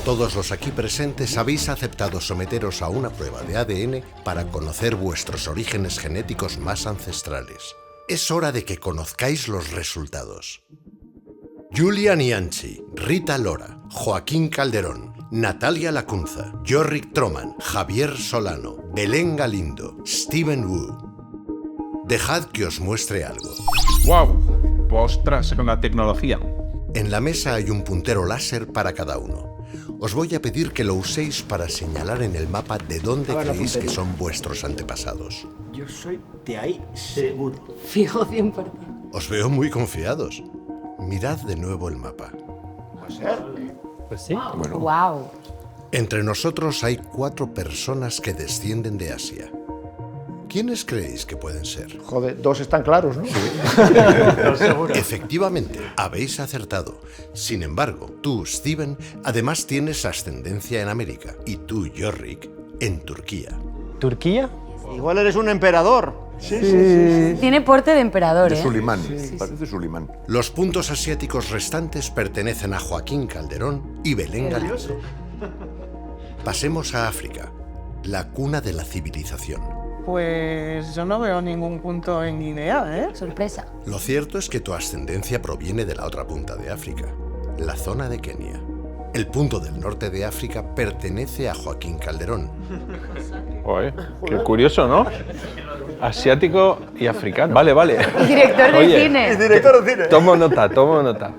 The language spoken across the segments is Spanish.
Todos los aquí presentes habéis aceptado someteros a una prueba de ADN para conocer vuestros orígenes genéticos más ancestrales. Es hora de que conozcáis los resultados. Julian Ianchi, Rita Lora, Joaquín Calderón, Natalia Lacunza, Jorric Troman, Javier Solano, Belén Galindo, Steven Wu. Dejad que os muestre algo. ¡Wow! ¡Ostras, con la tecnología! En la mesa hay un puntero láser para cada uno. Os voy a pedir que lo uséis para señalar en el mapa de dónde creéis que son vuestros antepasados. Yo soy de ahí, seguro. Fijo 100%. Os veo muy confiados. Mirad de nuevo el mapa. ¿Puede ser? Pues sí. Bueno. Wow. Entre nosotros hay 4 personas que descienden de Asia. ¿Quiénes creéis que pueden ser? Joder, 2 están claros, ¿no? Seguro. Efectivamente, habéis acertado. Sin embargo, tú, Steven, además tienes ascendencia en América. Y tú, Jorric, en Turquía. ¿Turquía? Igual eres un emperador. Sí. Tiene porte de emperador, De ¿eh? Sulimán, parece Sulimán. Los puntos asiáticos restantes pertenecen a Joaquín Calderón y Belén Galindo. Pasemos a África, la cuna de la civilización. Pues yo no veo ningún punto en Guinea, ¿eh? Sorpresa. Lo cierto es que tu ascendencia proviene de la otra punta de África, la zona de Kenia. El punto del norte de África pertenece a Joaquín Calderón. Oye, qué curioso, ¿no? Asiático y africano. Vale, vale. Y director de Oye, cine. Director de cine. Tomo nota.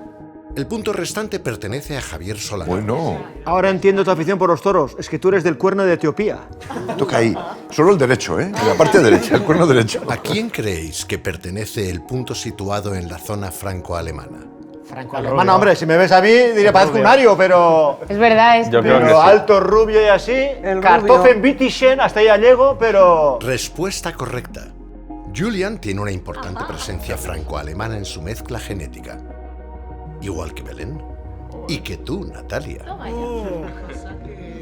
El punto restante pertenece a Javier Solano. Bueno, Ahora entiendo tu afición por los toros. Es que tú eres del cuerno de Etiopía. toca ahí. Solo el derecho, ¿eh? En la parte derecha, el cuerno derecho. ¿A quién creéis que pertenece el punto situado en la zona franco-alemana? Franco-alemana, hombre, si me ves a mí, diría parezco un ario, pero... Es verdad, es. Yo creo que Pero sí. alto, rubio y así. Kartoffeln Bittischen, hasta ahí llego, pero... Respuesta correcta. Julian tiene una importante presencia franco-alemana en su mezcla genética. Igual que Belén. Y que tú, Natalia.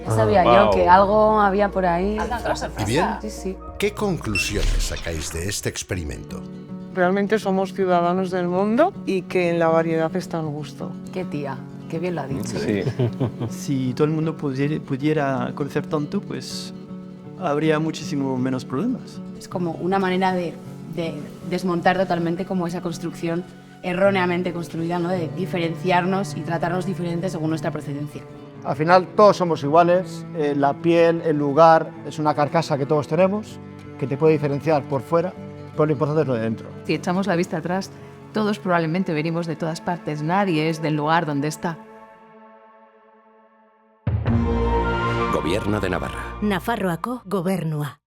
Sabía yo que algo había por ahí. ¿Y bien? Sí, sí. ¿Qué conclusiones sacáis de este experimento? Realmente somos ciudadanos del mundo y que en la variedad está el gusto. Qué tía. Qué bien lo ha dicho. Sí. Si todo el mundo pudiera conocer tanto, pues habría muchísimo menos problemas. Es como una manera de desmontar totalmente como esa construcción erróneamente construida, ¿no? De diferenciarnos y tratarnos diferentes según nuestra procedencia. Al final todos somos iguales, la piel, el lugar, es una carcasa que todos tenemos, que te puede diferenciar por fuera, pero lo importante es lo de dentro. Si echamos la vista atrás, todos probablemente venimos de todas partes, nadie es del lugar donde está. Gobierno de Navarra. Nafarroako Gobernua.